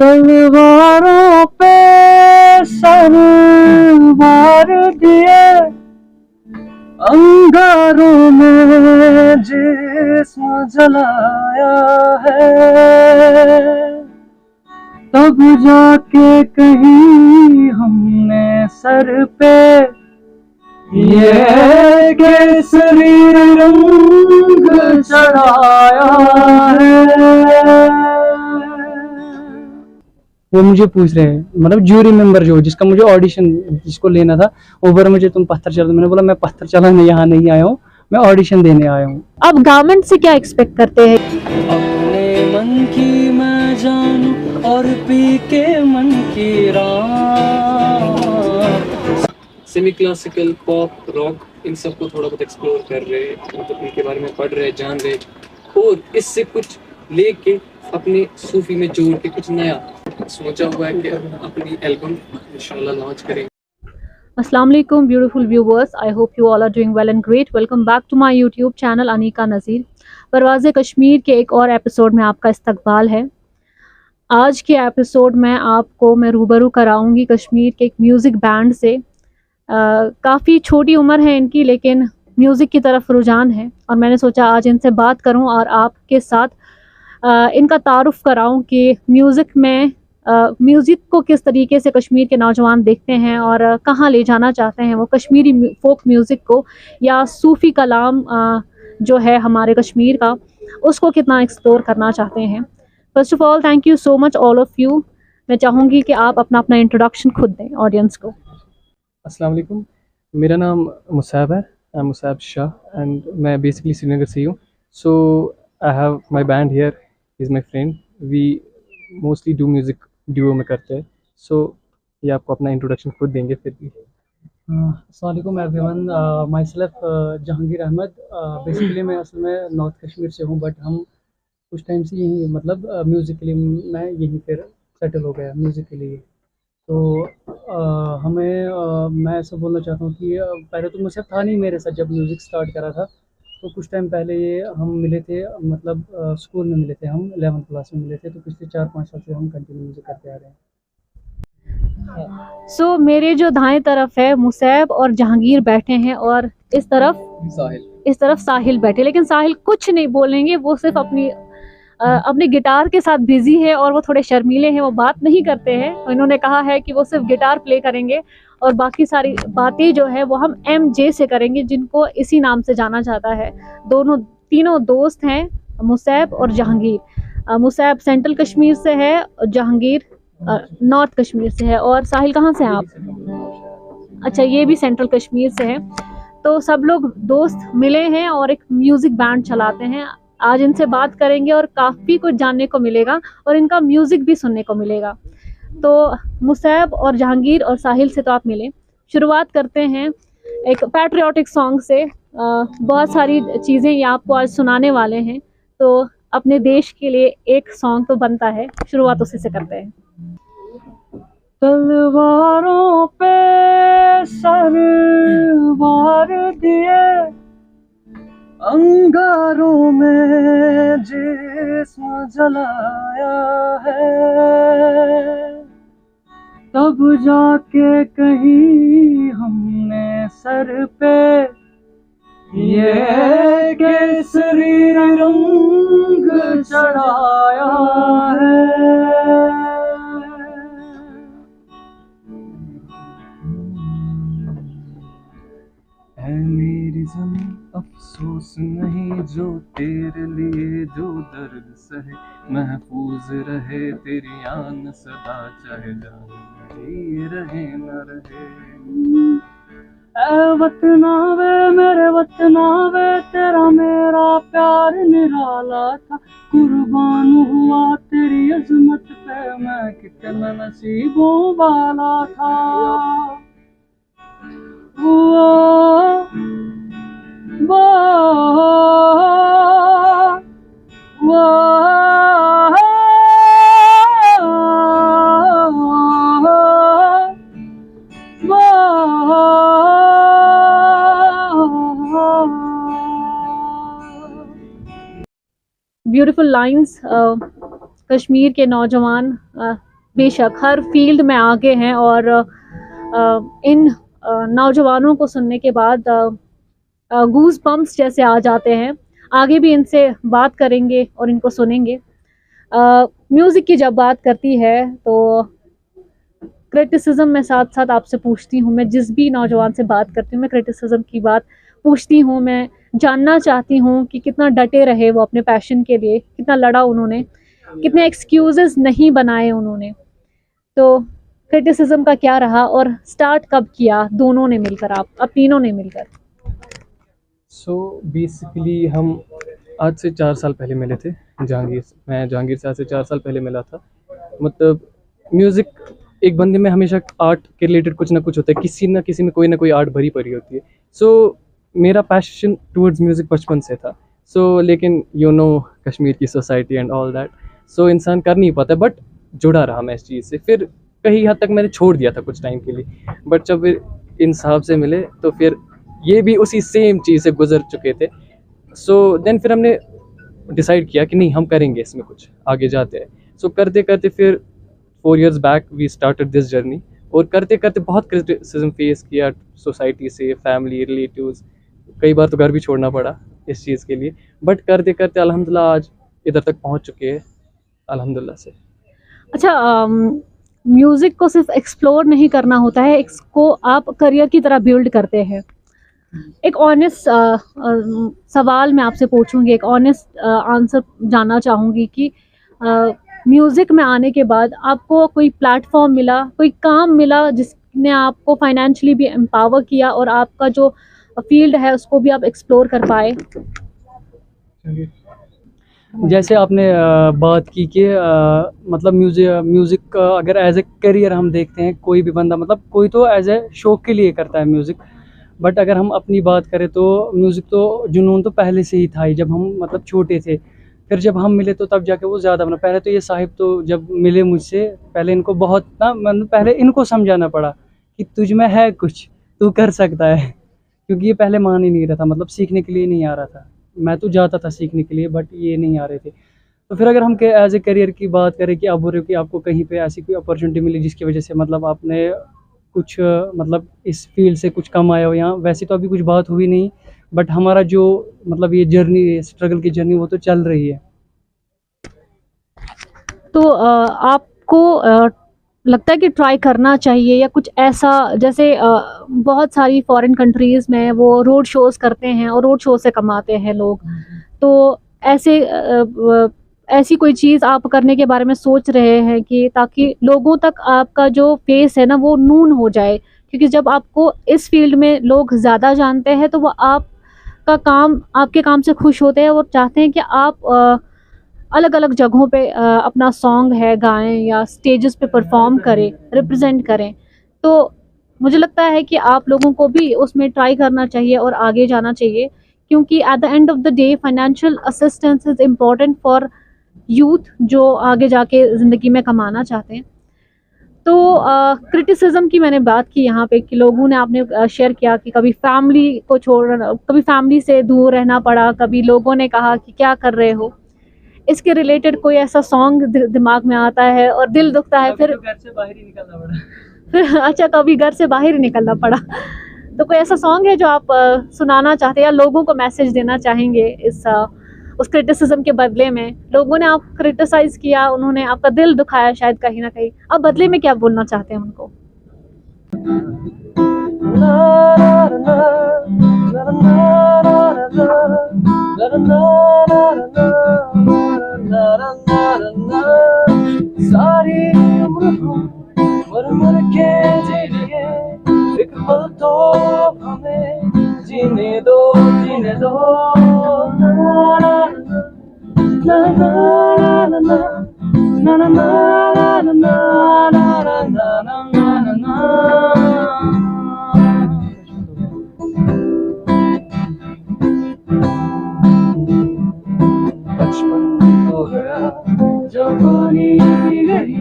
तलवारों पे सर वार दिए, अंगारों में जिस्म जलाया है, तब जाके कहीं हमने सर पे ये केसरी रंग चढ़ाया है। वो मुझे पूछ रहे हैं, मतलब ज्यूरी मेंबर जो जिसका मुझे ऑडिशन जिसको लेना था, ओवर मुझे तुम पत्थर चला। मैंने बोला मैं पत्थर चलाने यहाँ नहीं आया हूँ, मैं ऑडिशन देने आया हूँ। अब गारमेंट से क्या एक्सपेक्ट करते हैं? अपने मन की मैं जानू और पी के मन की राम। सेमी क्लासिकल, पॉप, रॉक, इन सबको थोड़ा बहुत एक्सप्लोर कर रहे, मतलब इनके बारे में पढ़ रहे, जान रहे, और इससे कुछ लेके अपने सूफी में जोड़ के कुछ नया सोचा हुआ है कि अपनी एल्बम इंशाल्लाह लॉन्च करेंगे। अस्सलाम वालेकुम beautiful viewers, I hope you all are doing well and great. Welcome back to my YouTube channel Anika Nazir. परवाज़े कश्मीर के एक और एपिसोड में आपका इस्तकबाल है। आज के एपिसोड में आपको मैं रूबरू कराऊंगी कश्मीर के एक म्यूज़िक बैंड से। काफ़ी छोटी उम्र है इनकी, लेकिन म्यूज़िक की तरफ रुझान है और मैंने सोचा आज इनसे बात करूं और आपके साथ इनका तारुफ़ कराऊं कि म्यूज़िक को किस तरीके से कश्मीर के नौजवान देखते हैं और कहाँ ले जाना चाहते हैं वो कश्मीरी फोक म्यूज़िक को, या सूफ़ी कलाम जो है हमारे कश्मीर का, उसको कितना एक्सप्लोर करना चाहते हैं। First of all thank you so much all of you. मैं चाहूँगी कि आप अपना अपना इंट्रोडक्शन खुद दें ऑडियंस को। अस्सलाम वालेकुम, मेरा नाम मुसाब है, I am Musab Shah and मैं बेसिकली श्रीनगर से ही हूँ। So I have my band here, is my friend, we mostly do music duo में करते हैं। सो ये आपको अपना इंट्रोडक्शन खुद देंगे फिर भी। अस्सलाम वालेकुम everyone, myself Jahangir Ahmad. Basically मैं असल में नॉर्थ कश्मीर से हूँ, बट हम कुछ टाइम से यहीं मतलब म्यूज़िक के लिए मैं यहीं पर सेटल हो गया म्यूज़िक के लिए। तो मैं ऐसा बोलना चाहता हूँ कि पहले तो मुझसे था नहीं मेरे साथ जब म्यूज़िक स्टार्ट करा था। तो कुछ टाइम पहले ये हम मिले थे, मतलब स्कूल में मिले थे, हम 11th क्लास में मिले थे। तो पिछले 4-5 साल से हम कंटिन्यू म्यूज़िक करते आ रहे हैं। सो मेरे जो दाएं तरफ है मुसैब और जहांगीर बैठे हैं और इस तरफ साहिल बैठे, लेकिन साहिल कुछ नहीं बोलेंगे, वो सिर्फ अपने गिटार के साथ बिजी है और वो थोड़े शर्मीले हैं, वो बात नहीं करते हैं। इन्होंने कहा है कि वो सिर्फ गिटार प्ले करेंगे और बाकी सारी बातें जो है वो हम MJ से करेंगे, जिनको इसी नाम से जाना जाता है। तीनों दोस्त हैं, मुसैब और जहांगीर। मुसैब सेंट्रल कश्मीर से है और जहांगीर नॉर्थ कश्मीर से है। और साहिल कहाँ से हैं आप? अच्छा, ये भी सेंट्रल कश्मीर से है। तो सब लोग दोस्त मिले हैं और एक म्यूज़िक बैंड चलाते हैं। आज इनसे बात करेंगे और काफ़ी कुछ जानने को मिलेगा और इनका म्यूज़िक भी सुनने को मिलेगा। तो मुसैब और जहांगीर और साहिल से तो आप मिले। शुरुआत करते हैं एक पैट्रियोटिक सॉन्ग से। बहुत सारी चीज़ें ये आपको आज सुनाने वाले हैं, तो अपने देश के लिए एक सॉन्ग तो बनता है, शुरुआत उसी से करते हैं। तलवारों पे सर वार दिए, अंगारों में जिस्म जलाया है, तब जाके कहीं हमने सर पे ये केसरी रंग चढ़ाया है। मेरी ज़मीं अफसोस नहीं जो तेरे लिए जो दर्द सहे, महफूज रहे तेरी आन सदा, चाहे जान मेरी रहे न रहे। ऐ वतना वे मेरे वतना वे, तेरा मेरा प्यार निराला था, कुर्बान हुआ तेरी अजमत पे, मैं कितना नसीबों वाला था। ब्यूटीफुल लाइंस कश्मीर के नौजवान बेशक हर फील्ड में आगे हैं, और इन नौजवानों को सुनने के बाद गूज बम्प्स जैसे आ जाते हैं। आगे भी इनसे बात करेंगे और इनको सुनेंगे। म्यूज़िक की जब बात करती है तो क्रिटिसिज्म में साथ साथ आपसे पूछती हूँ, मैं जिस भी नौजवान से बात करती हूँ मैं क्रिटिसिज्म की बात पूछती हूँ। मैं जानना चाहती हूँ कि कितना डटे रहे वो अपने पैशन के लिए, कितना लड़ा उन्होंने, कितने एक्सक्यूजेस नहीं बनाए उन्होंने। तो क्रिटिसिज्म का क्या रहा और स्टार्ट कब किया दोनों ने मिलकर, आप तीनों ने मिलकर? सो बेसिकली हम आज से 4 साल पहले मिले थे जहांगीर से। मैं जहांगीर से आज से 4 साल पहले मिला था। मतलब म्यूज़िक एक बंदे में हमेशा आर्ट के रिलेटेड कुछ ना कुछ होता है, किसी ना किसी में कोई ना कोई आर्ट भरी पड़ी होती है। सो मेरा पैशन टूवर्ड्स म्यूज़िक बचपन से था। सो लेकिन यू नो कश्मीर की सोसाइटी एंड ऑल दैट, सो इंसान कर नहीं पाता, बट जुड़ा रहा मैं इस चीज़ से। फिर कहीं हद तक मैंने छोड़ दिया था कुछ टाइम के लिए, बट जब इन साहब से मिले तो फिर ये भी उसी सेम चीज़ से गुजर चुके थे। सो देन फिर हमने डिसाइड किया कि नहीं हम करेंगे, इसमें कुछ आगे जाते हैं। सो करते करते फिर 4 years back we started this journey, और करते करते बहुत क्रिटिसिज्म फेस किया सोसाइटी से, फैमिली, रिलेटिव्स, कई बार तो घर भी छोड़ना पड़ा इस चीज़ के लिए। बट करते करते अल्हम्दुलिल्लाह आज इधर तक पहुंच चुके हैं अल्हम्दुलिल्लाह से। अच्छा, म्यूज़िक को सिर्फ एक्सप्लोर नहीं करना होता है, इसको आप करियर की तरह बिल्ड करते हैं। एक ऑनेस्ट सवाल मैं आपसे पूछूंगी, एक ऑनेस्ट आंसर जानना चाहूँगी कि म्यूज़िक में आने के बाद आपको कोई प्लेटफॉर्म मिला, कोई काम मिला जिसने आपको फाइनेंशियली भी एम्पावर किया और आपका जो फील्ड है उसको भी आप एक्सप्लोर कर पाए? जैसे आपने बात की कि मतलब म्यूज़िक अगर एज ए करियर हम देखते हैं, कोई भी बंदा, मतलब कोई तो एज ए शौक के लिए करता है म्यूज़िक, बट अगर हम अपनी बात करें तो म्यूज़िक तो जुनून तो पहले से ही था ही, जब हम मतलब छोटे थे। फिर जब हम मिले तो तब जाके वो ज़्यादा बना। पहले तो ये साहिब तो जब मिले मुझसे, पहले इनको बहुत ना, मतलब पहले इनको समझाना पड़ा कि तुझ में है कुछ, तू कर सकता है, क्योंकि ये पहले मान ही नहीं रहा था, मतलब सीखने के लिए नहीं आ रहा था। मैं तो जाता था सीखने के लिए, बट ये नहीं आ रहे थे। तो फिर अगर हम एज ए करियर की बात करें कि आप बोल रहे हो कि आपको कहीं पे ऐसी कोई अपॉर्चुनिटी मिली जिसकी वजह से मतलब आपने कुछ मतलब इस फील्ड से कुछ कम आया हो, यहाँ वैसे तो अभी कुछ बात हुई नहीं, बट हमारा जो मतलब ये जर्नी, स्ट्रगल की जर्नी, वो तो चल रही है। तो आपको लगता है कि ट्राई करना चाहिए, या कुछ ऐसा, जैसे बहुत सारी फॉरेन कंट्रीज़ में वो रोड शोज़ करते हैं और रोड शो से कमाते हैं लोग, तो ऐसे ऐसी कोई चीज़ आप करने के बारे में सोच रहे हैं कि ताकि लोगों तक आपका जो फेस है ना वो नून हो जाए? क्योंकि जब आपको इस फील्ड में लोग ज़्यादा जानते हैं तो वो आपका काम, आपके काम से खुश होते हैं और चाहते हैं कि आप अलग अलग जगहों पे अपना सॉन्ग है गाएं या स्टेजेस पे परफॉर्म करें, रिप्रेजेंट करें। तो मुझे लगता है कि आप लोगों को भी उसमें ट्राई करना चाहिए और आगे जाना चाहिए, क्योंकि eight the end of the day financial assistance is important for youth जो आगे जाके ज़िंदगी में कमाना चाहते हैं। तो क्रिटिसिज्म की मैंने बात की यहाँ पे कि लोगों ने, आपने शेयर किया कि कभी फैमिली को छोड़ना, कभी फैमिली से दूर रहना पड़ा, कभी लोगों ने कहा कि क्या कर रहे हो। इसके रिलेटेड कोई ऐसा सॉन्ग दिमाग में आता है और दिल दुखता है? फिर घर से बाहर ही निकलना पड़ा। फिर अच्छा, कभी घर से बाहर ही निकलना पड़ा। तो कोई ऐसा सॉन्ग है जो आप सुनाना चाहते हैं या लोगों को मैसेज देना चाहेंगे उस क्रिटिसिज्म के बदले में? लोगों ने आप क्रिटिसाइज किया, उन्होंने आपका दिल दुखाया शायद कहीं ना कहीं, आप बदले में क्या बोलना चाहते हैं उनको? सारी उम्र मर मर के जिए, एक पल तो हमें जीने दो, जीने दो। ना ना ना ना ना ना ना ना ना ना ना ना। बचपन हो गया, जवानी गई,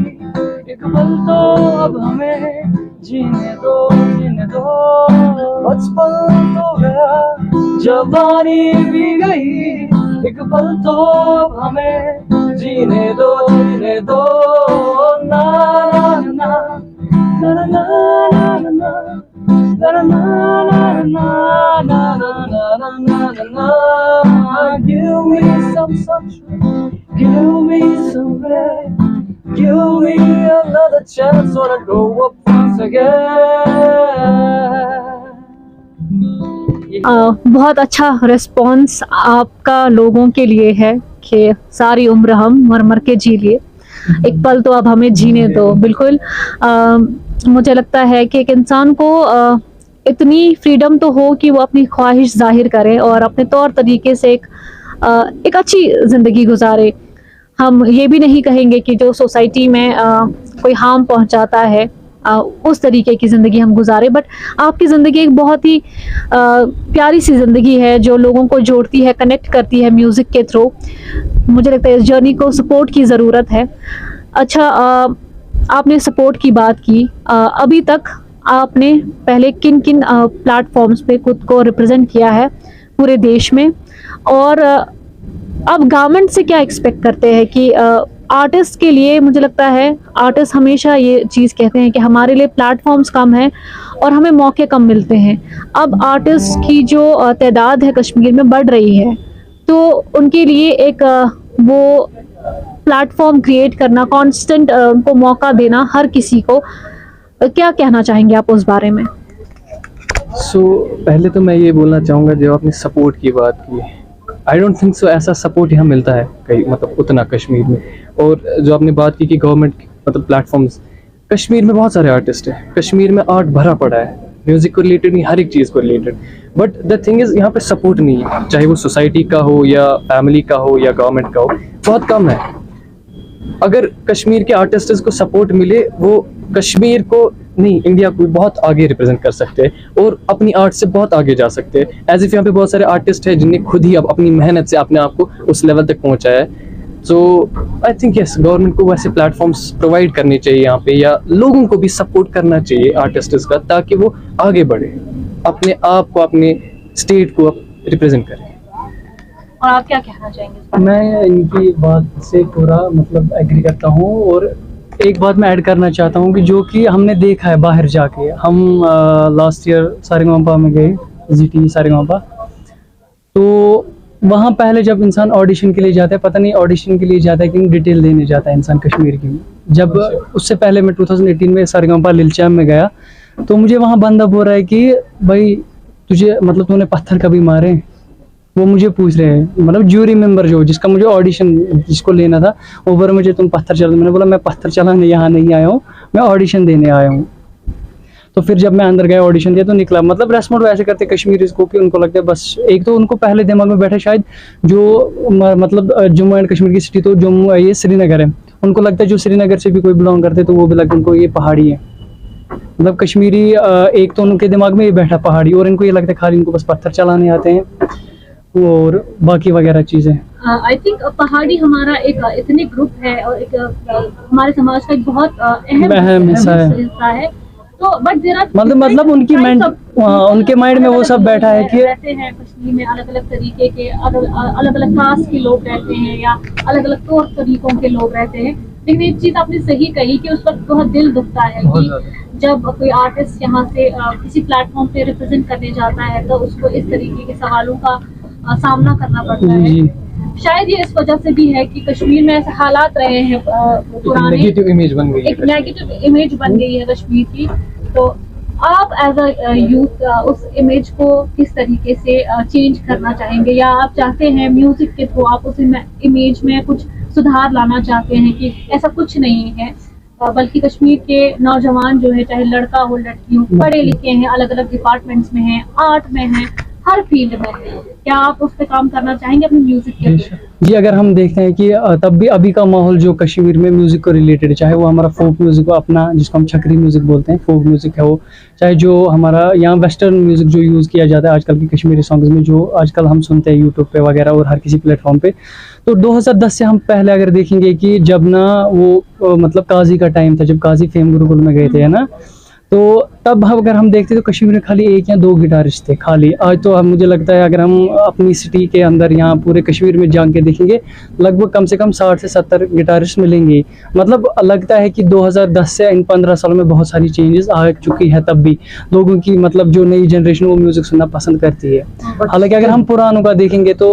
एक पल तो अब हमें जीने दो, जीने दो। बचपन हो गया, जवानी भी गई, एक पल तो हमें जीने दो ना ना ना ना ना ना ना na na na na na na na na na na. Give me some sunshine, give me some rain, give me another chance. Wanna grow up once again. बहुत अच्छा रिस्पॉन्स आपका लोगों के लिए है कि सारी उम्र हम मर मर के जी लिए, एक पल तो अब हमें जीने दो। बिल्कुल मुझे लगता है कि एक इंसान को इतनी फ्रीडम तो हो कि वो अपनी ख्वाहिश जाहिर करे और अपने तौर तरीके से एक अच्छी ज़िंदगी गुजारे। हम ये भी नहीं कहेंगे कि जो सोसाइटी में कोई हार्म पहुंचाता है उस तरीके की ज़िंदगी हम गुजारे, बट आपकी ज़िंदगी एक बहुत ही प्यारी सी ज़िंदगी है जो लोगों को जोड़ती है, कनेक्ट करती है म्यूज़िक के थ्रू। मुझे लगता है इस जर्नी को सपोर्ट की ज़रूरत है। अच्छा, आपने सपोर्ट की बात की, अभी तक आपने पहले किन किन प्लेटफॉर्म्स पे खुद को रिप्रेजेंट किया है पूरे देश में, और अब गवर्नमेंट से क्या एक्सपेक्ट करते हैं कि आर्टिस्ट के लिए? मुझे लगता है आर्टिस्ट हमेशा ये चीज़ कहते हैं कि हमारे लिए प्लेटफॉर्म्स कम हैं और हमें मौके कम मिलते हैं। अब आर्टिस्ट की जो तादाद है कश्मीर में बढ़ रही है, तो उनके लिए एक वो प्लेटफॉर्म क्रिएट करना, कांस्टेंट उनको मौका देना हर किसी को, क्या कहना चाहेंगे आप उस बारे में? पहले तो मैं ये बोलना चाहूँगा, जो आपने सपोर्ट की बात की, आई डोंट थिंक सो ऐसा सपोर्ट यहाँ मिलता है कहीं, मतलब उतना कश्मीर में। और जो आपने बात की कि गवर्नमेंट मतलब प्लेटफॉर्म्स, कश्मीर में बहुत सारे आर्टिस्ट हैं, कश्मीर में आर्ट भरा पड़ा है, म्यूज़िक को रिलेटेड नहीं, हर एक चीज़ को related, but the thing is यहाँ पे सपोर्ट नहीं है, चाहे वो सोसाइटी का हो या फैमिली का हो या गवर्नमेंट का हो, बहुत कम है। अगर कश्मीर के आर्टिस्ट्स को सपोर्ट मिले, वो कश्मीर को नहीं इंडिया को बहुत आगे रिप्रेजेंट कर सकते हैं और अपनी आर्ट से बहुत आगे जा सकते हैं। एज इफ यहाँ पे बहुत सारे आर्टिस्ट हैं जिन्हें खुद ही अब अपनी मेहनत से अपने आप को उस लेवल तक पहुँचाया है। सो आई थिंक यस, गवर्नमेंट को वैसे प्लेटफॉर्म्स प्रोवाइड करने चाहिए यहाँ पे, या लोगों को भी सपोर्ट करना चाहिए आर्टिस्ट्स का, ताकि वो आगे बढ़े, अपने आप को, अपने स्टेट को रिप्रेजेंट करें। और आप क्या कहना चाहेंगे? मैं इनकी बात से पूरा मतलब एग्री करता हूँ, और एक बात मैं ऐड करना चाहता हूँ कि जो कि हमने देखा है बाहर जाके, हम लास्ट ईयर सारेगामा में गए, GT सारेगामा, तो वहाँ पहले जब इंसान ऑडिशन के लिए जाता है, पता नहीं ऑडिशन के लिए जाता है कि डिटेल देने जाता है इंसान कश्मीर की। जब उससे पहले मैं 2018 में सारेगामा लिलचैम में गया, तो मुझे वहाँ बंदा बोल रहा है कि भाई तुझे मतलब तूने पत्थर कभी मारे, वो मुझे पूछ रहे हैं, मतलब ज्यूरी मेंबर जो जिसका मुझे ऑडिशन जिसको लेना था, वो बोल मुझे तुम पत्थर चला। मैंने बोला मैं पत्थर चलाने यहाँ नहीं आया हूँ, मैं ऑडिशन देने आया हूँ। तो फिर जब मैं अंदर गया, ऑडिशन दिया, तो निकला। मतलब रेस्पॉन्ड वैसे करते कश्मीरीज को कि उनको लगता है बस, एक तो उनको पहले दिमाग में बैठे शायद जो मतलब जम्मू एंड कश्मीर की सिटी तो जम्मू ये श्रीनगर है, उनको लगता है जो श्रीनगर से भी कोई बिलोंग करते तो वो भी लगता है उनको ये पहाड़ी है। मतलब कश्मीरी एक तो उनके दिमाग में ये बैठा पहाड़ी, और इनको ये लगता है खाली इनको बस पत्थर चलाने आते हैं और बाकी वगैरह चीजें। आई थिंक पहाड़ी हमारा एक इतने ग्रुप है और एक हमारे समाज का एक बहुत अहम हिस्सा है। तो बट मतलब उनकी उनके माइंड में वो सब बैठा है कि रहते हैं कश्मीर में अलग अलग तरीके के, अलग अलग कास्ट के लोग रहते हैं या अलग अलग तौर तरीकों के लोग रहते हैं। लेकिन एक चीज आपने सही कही कि उस वक्त बहुत दिल दुखता है कि जब कोई आर्टिस्ट यहाँ से किसी प्लेटफॉर्म पे रिप्रेजेंट करने जाता है तो उसको इस तरीके के सवालों का सामना करना पड़ता है। शायद ये इस वजह से भी है कि कश्मीर में ऐसे हालात रहे हैं पुराने, नेगेटिव इमेज बन गई है, एक नेगेटिव इमेज बन गई है कश्मीर की। तो आप एज अ यूथ उस इमेज को किस तरीके से चेंज करना चाहेंगे, या आप चाहते हैं म्यूजिक के थ्रू आप उस इमेज में कुछ सुधार लाना चाहते हैं कि ऐसा कुछ नहीं है, बल्कि कश्मीर के नौजवान जो है, चाहे लड़का हो लड़की हो, पढ़े लिखे हैं, अलग अलग डिपार्टमेंट्स में हैं, आर्ट में हैं, हर फील्ड में, क्या आप उस पर काम करना चाहेंगे अपने म्यूजिक के? जी, अगर हम देखते हैं कि तब भी अभी का माहौल जो कश्मीर में म्यूजिक को रिलेटेड, चाहे वो हमारा फोक म्यूजिक हो अपना, जिसको हम छकरी म्यूजिक बोलते हैं, फोक म्यूजिक है वो, चाहे जो हमारा यहाँ वेस्टर्न म्यूजिक जो यूज़ किया जाता है आजकल की कश्मीरी सॉन्ग्स में, जो आजकल हम सुनते हैं यूट्यूब पे वगैरह और हर किसी प्लेटफॉर्म पे, तो 2010 से हम पहले अगर देखेंगे कि जब ना वो मतलब काजी का टाइम था, जब काजी फेम गुरुकुल में गए थे, है ना, तो तब हम अगर हम देखते तो कश्मीर में खाली एक या दो गिटारिस्ट थे खाली। आज तो हम मुझे लगता है अगर हम अपनी सिटी के अंदर यहाँ पूरे कश्मीर में जा के देखेंगे लगभग कम से कम 60 से 70 गिटारिस्ट मिलेंगे। मतलब लगता है कि 2010 से इन 15 सालों में बहुत सारी चेंजेस आ चुकी है। तब भी लोगों की मतलब जो नई जनरेशन वो म्यूज़िक सुनना पसंद करती है। हालांकि अगर हम पुरानों का देखेंगे तो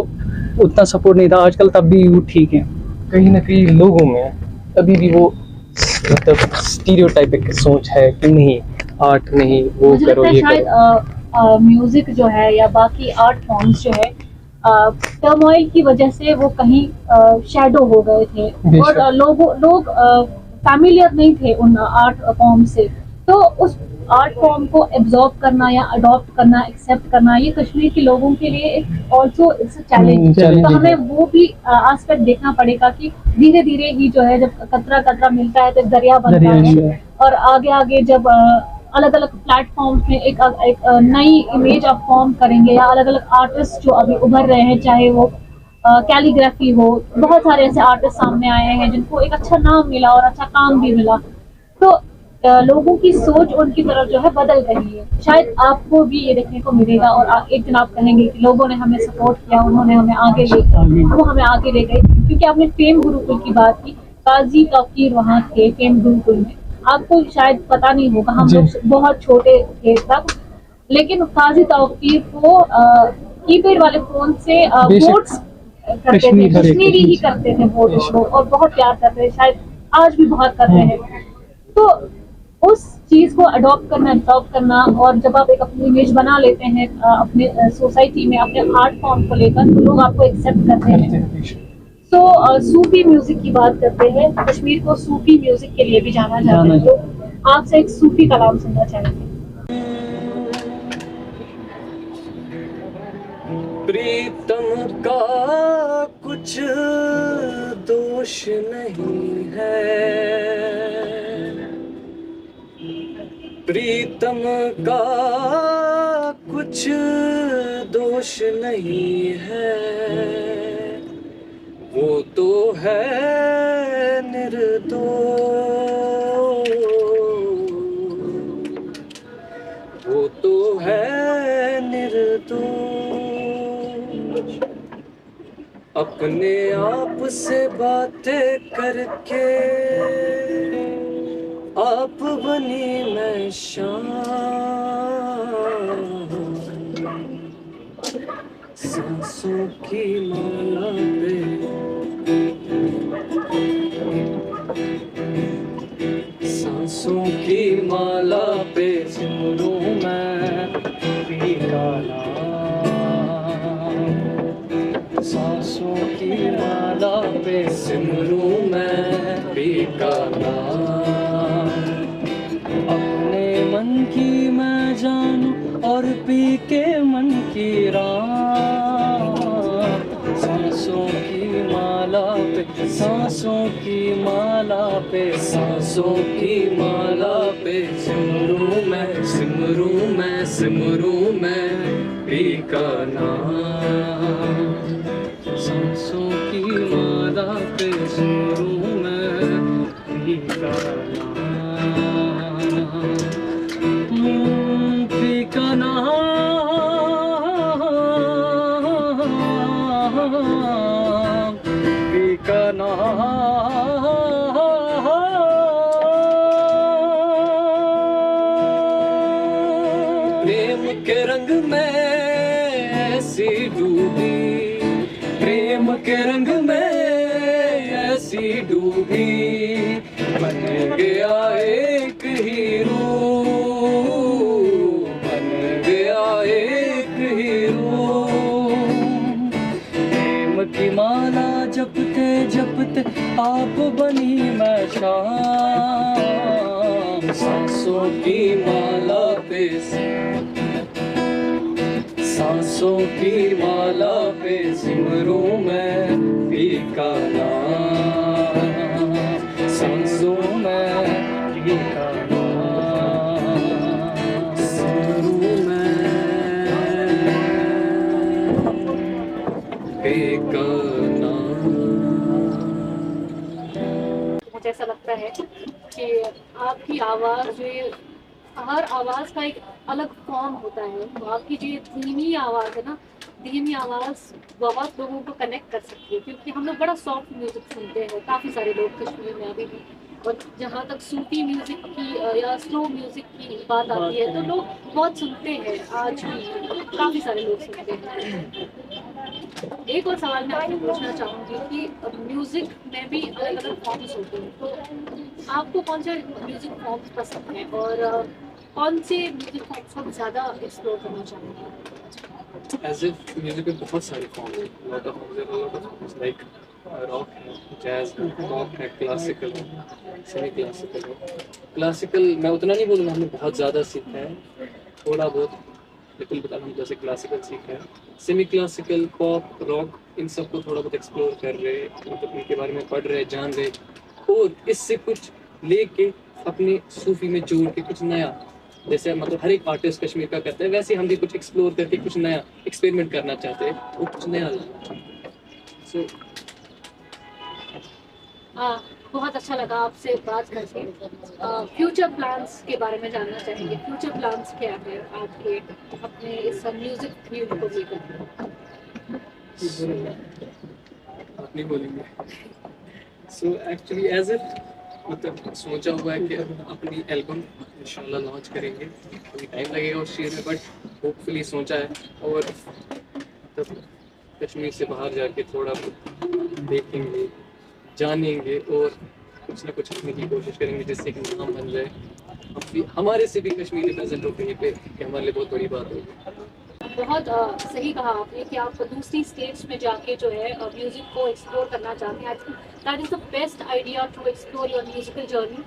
उतना सपोर्ट नहीं था आजकल, तब भी यूथ ठीक है। कहीं ना कहीं लोगों में अभी भी वो मतलब स्टीरियोटाइपिक सोच है कि नहीं आर्ट नहीं वो मुझे करो लगता है ये शायद करो। म्यूजिक जो है या बाकी आर्ट फॉर्म्स जो है टर्मोइल की वजह से वो कहीं शैडो हो गए थे बेशक। और लोग फैमिलियर नहीं थे उन आर्ट फॉर्म से। तो उस आर्ट फॉर्म को एब्जॉर्ब करना या अडॉप्ट करना, एक्सेप्ट करना, ये कश्मीर के लोगों के लिए एक also it's a challenge. challenging तो हमें है। वो भी आस्पेक्ट देखना पड़ेगा कि धीरे धीरे ही जो है जब कतरा कतरा मिलता है तो एक दरिया बनता दरिया है। बनता है। और आगे आगे जब अलग अलग प्लेटफॉर्म्स में एक नई इमेज आप फॉर्म करेंगे या अलग अलग आर्टिस्ट जो अभी उभर रहे हैं, चाहे वो कैलीग्राफी हो, बहुत सारे ऐसे आर्टिस्ट सामने आए हैं जिनको एक अच्छा नाम मिला और अच्छा काम भी मिला। तो लोगों की सोच उनकी तरफ जो है बदल रही है। शायद आपको भी ये देखने को मिलेगा और एक दिन आप कहेंगे कि लोगों ने हमें सपोर्ट किया, उन्होंने हमें आगे ले वो हमें आगे ले गए। क्योंकि आपने फेम गुरुकुल की बात की, काजी तौकीर वहाँ थे फेम गुरुकुल में। आपको शायद पता नहीं होगा, हम लोग बहुत छोटे थे तब, लेकिन काजी तौकीर को कीपैड वाले फोन से वोट्स करते थे, कश्मीरी ही करते थे वोट और बहुत प्यार करते थे, शायद आज भी बहुत करते हैं। तो उस चीज को अडॉप्ट करना, एब्जॉर्ब करना, और जब आप एक अपनी इमेज बना लेते हैं अपने सोसाइटी में अपने आर्ट फॉर्म को लेकर, तो लोग आपको एक्सेप्ट करते हैं। तो सूफी म्यूजिक की बात करते हैं। कश्मीर को सूफी म्यूजिक के लिए भी जाना जाता है, तो आपसे एक सूफी कलाम सुनना चाहेंगे। प्रीतम का कुछ दोष नहीं है, प्रीतम का कुछ दोष नहीं है, वो तो है निर्दोष, वो तो है निर्दोष। अपने आप से बातें करके आप बनी मैं शाम, सांसों की माला पे, सांसों की माला पे सिमरूं मैं पी का नाम, सांसों की माला पे सिमरूं मैं पी का नाम। अपने मन की मैं जानूं और पी के मन की राम, सांसों की माला पे, सांसों की माला पे, सांसों की माला पे सिमरूं मैं, सिमरूं मैं, सिमरूं मैं पी का नाम, सांसों की माला पे सिमरूं मैं पी का नाम, पी का नाम, पी का नाम। प्रेम के रंग में ऐसी डूबी, प्रेम के रंग में ऐसी डूबी, बन गया एक हीरो, बन गया एक हीरो। प्रेम की माला जपते जपते आप बनी मैं शाम, सांसों की माला पे, सांसों की माला पे सिमरूं मैं पी का नाम, सांसों में पी का नाम, सिमरूं मैं पी का नाम। मुझे ऐसा लगता है कि आपकी आवाज़ जो हर आवाज़ का एक अलग फॉर्म होता है। तो आपकी जो ये धीमी आवाज़ है ना, धीमी आवाज़ बहुत लोगों को कनेक्ट कर सकती है, क्योंकि हम लोग बड़ा सॉफ्ट म्यूज़िक सुनते हैं, काफ़ी सारे लोग कश्मीर में अभी भी। और जहाँ तक सूफी म्यूज़िक की या स्लो म्यूज़िक की बात आती है, तो लोग बहुत सुनते हैं, आज भी काफ़ी सारे लोग सुनते हैं। एक और सवाल मैं आपसे पूछना चाहूँगी कि म्यूज़िक में भी अलग अलग फॉर्म्स होते हैं, तो आपको कौन से म्यूज़िक फॉर्म्स पसंद हैं, और कौन से म्यूज़िक फॉर्म्स को आप ज़्यादा एक्सप्लोर करना चाहेंगे? एज इफ म्यूजिक में बहुत सारे फॉर्म हैं, lot of forms like rock है, जैज है, पॉप है, क्लासिकल है, सेमी क्लासिकल है। क्लासिकल मैं उतना नहीं बोलूँगा, हमने बहुत ज़्यादा सीखा है, थोड़ा बहुत लिटिल बिट हम जैसे क्लासिकल सीखा है। सेमी क्लासिकल, पॉप, रॉक, इन सबको थोड़ा बहुत एक्सप्लोर कर रहे, मतलब इनके बारे में पढ़ रहे, जान रहे, और इससे कुछ लेके अपने सूफी में जोड़ के कुछ नया, जैसे मतलब हर एक आर्टिस्ट कश्मीर का करता है, वैसे हम भी कुछ एक्सप्लोर करके कुछ नया एक्सपेरिमेंट करना चाहते हैं, वो कुछ नया लाना। सो बहुत अच्छा लगा आपसे बात करके। फ्यूचर प्लान्स के बारे में जानना चाहेंगे। फ्यूचर प्लान्स क्या है आपके अपने इस म्यूज़िक फील्ड को लेकर? आप नहीं बोलेंगे। सो एक्चुअली एज इट मतलब सोचा हुआ है कि अपनी एल्बम इंशाल्लाह लॉन्च करेंगे, अभी टाइम लगेगा उस चीज़ में, बट होपफुली सोचा है। और तब कश्मीर से बाहर जाके थोड़ा देखेंगे, जानेंगे, और कुछ ना कुछ करने की कोशिश करेंगे जिससे कि नाम बन जाए, हम भी हमारे से भी कश्मीर रिप्रेजेंट हो कहीं पे, कि हमारे लिए बहुत बड़ी बात होगी। बहुत सही कहा आपने कि आप दूसरी स्टेट्स में जाके जो है म्यूज़िक को एक्सप्लोर करना चाहते हैं। That is the best idea to explore your musical journey.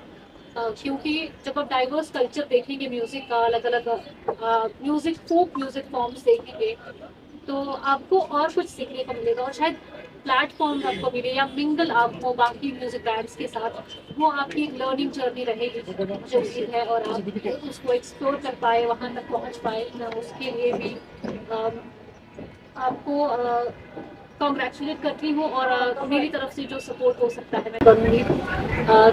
क्योंकि जब आप डाइवर्स कल्चर देखेंगे, म्यूज़िक का अलग अलग म्यूज़िक, फोक म्यूज़िक फॉर्म्स देखेंगे, तो आपको और कुछ सीखने को मिलेगा, और शायद प्लेटफॉर्म आपको मिले या मिंगल आपको बाकी म्यूजिक बैंड्स के साथ, वो आपकी एक लर्निंग जर्नी रहेगी जो भी है, और आप उसको एक्सप्लोर कर पाए, वहाँ तक पहुँच पाए। मैं उसके लिए भी आपको कॉन्ग्रेचुलेट करती हूँ, और मेरी तरफ से जो सपोर्ट हो सकता है मैं करूँगी,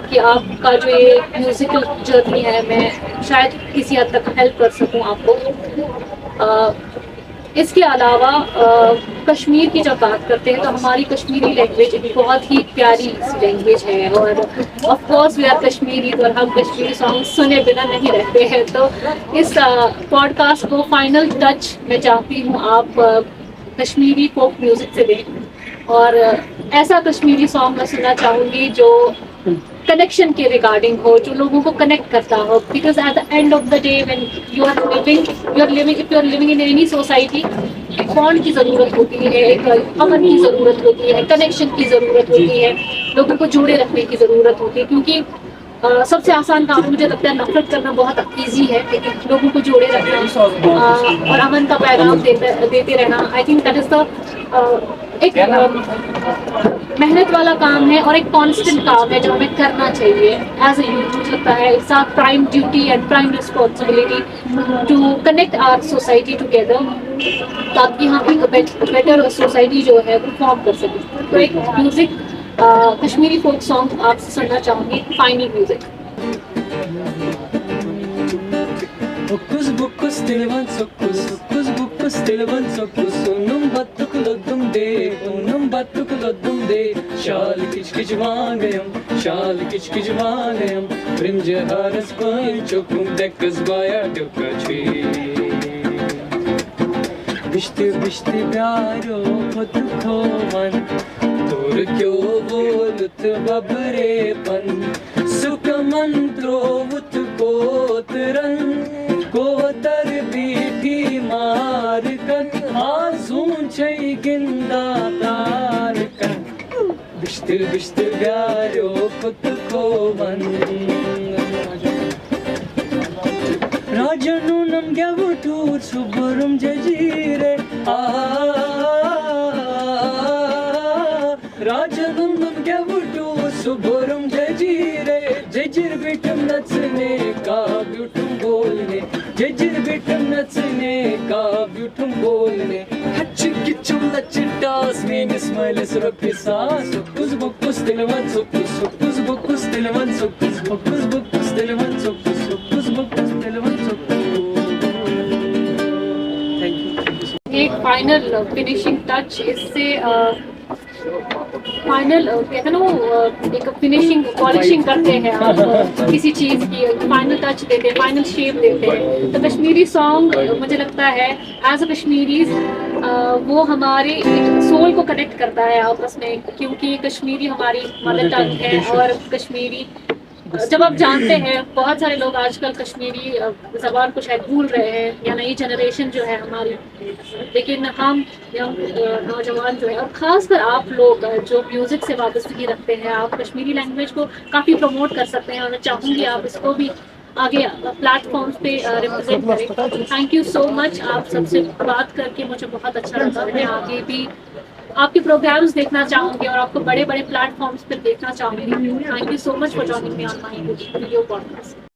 कि आपका जो ये म्यूज़िकल जर्नी है, मैं शायद किसी हद तक हेल्प कर सकूँ आपको। इसके अलावा कश्मीर की जब बात करते हैं, तो हमारी कश्मीरी लैंग्वेज एक बहुत ही प्यारी लैंग्वेज है, और of course we are Kashmiri, और हम कश्मीरी सॉन्ग सुने बिना नहीं रहते हैं। तो इस पॉडकास्ट को फाइनल टच मैं चाहती हूँ आप कश्मीरी फोक म्यूज़िक से दें, और ऐसा कश्मीरी सॉन्ग मैं सुनना चाहूँगी जो कनेक्शन के रिगार्डिंग हो, जो लोगों को कनेक्ट करता हो। Because at the end of the day when you are living if you are living in any society, एक बॉन्ड की ज़रूरत होती है, एक अमन की ज़रूरत होती है, कनेक्शन की ज़रूरत होती है, लोगों को जोड़े रखने की ज़रूरत होती है। क्योंकि सबसे आसान काम मुझे लगता है नफरत करना बहुत ईजी है, लेकिन लोगों को जोड़े रखना और अमन का पैगाम देते रहना, I think that is the एक मेहनत वाला काम है, और एक कांस्टेंट काम है जो हमें करना चाहिए एज ए यूथ। मुझे लगता है it's our prime duty and prime responsibility to connect our society together, ताकि हम एक बेटर सोसाइटी जो है वो फॉर्म कर सकें। तो एक म्यूज़िक कश्मीरी फोक सॉन्ग आपसे सुनना चाहूँगी, final music. Hokus bukus tilvan sokus, hokus bukus tilvan sokus, unum batuk lodum de, unum batuk lodum de. Şal kiç kiç vangayam, şal kiç kiç vangayam, brimce haras koyun çokum dekkız baya dukkaçi. Bişti bişti pyaro khud khovan, dur kyo bolut babrepan, suk mantro ut kotran. कोतर बीठी मार कर आजूं छई गिंदा तार कर बिश्त बिश्त प्यारो खुद को one राजनु नम गवटूर सुबरम जजीरे राजनु नम गवटूर सुबरम जजीरे जजिर बिटम नचने का ब्यूटम बोलने जजिर बिटम नचने का ब्यूटम बोलने हच किचुम लचिटास में स्माइल्स रखसा सुकुस बुकुस दिलवन सुकुस बुकुस दिलवन सुकुस बुकुस दिलवन सुकुस थैंक यू। एक फाइनल फिनिशिंग टच इससे फाइनल कहते हैं ना वो एक फिनिशिंग पॉलिशिंग करते हैं आप किसी चीज़ की, फाइनल टच देते हैं, फाइनल शेप देते हैं। तो कश्मीरी सॉन्ग मुझे लगता है एज अ कश्मीरीज वो हमारे सोल को कनेक्ट करता है आपस में, क्योंकि कश्मीरी हमारी मदर टंग है। और कश्मीरी जब आप जानते हैं बहुत सारे लोग आजकल कश्मीरी ज़बान को शायद भूल रहे हैं, या नई जनरेशन जो है हमारी, लेकिन हम नौजवान जो है और ख़ासकर आप लोग जो म्यूज़िक से वाबस्तगी रखते हैं, आप कश्मीरी लैंग्वेज को काफ़ी प्रमोट कर सकते हैं। और मैं चाहूँगी आप इसको भी आगे प्लेटफॉर्म्स पे रिप्रेजेंट करें। थैंक यू सो मच, आप सबसे बात करके मुझे बहुत अच्छा लगा। मैं आगे भी आपके प्रोग्राम्स देखना चाहूँगी और आपको बड़े बड़े प्लेटफॉर्म्स पर देखना चाहूँगी। Thank you so much for joining me on my video podcast.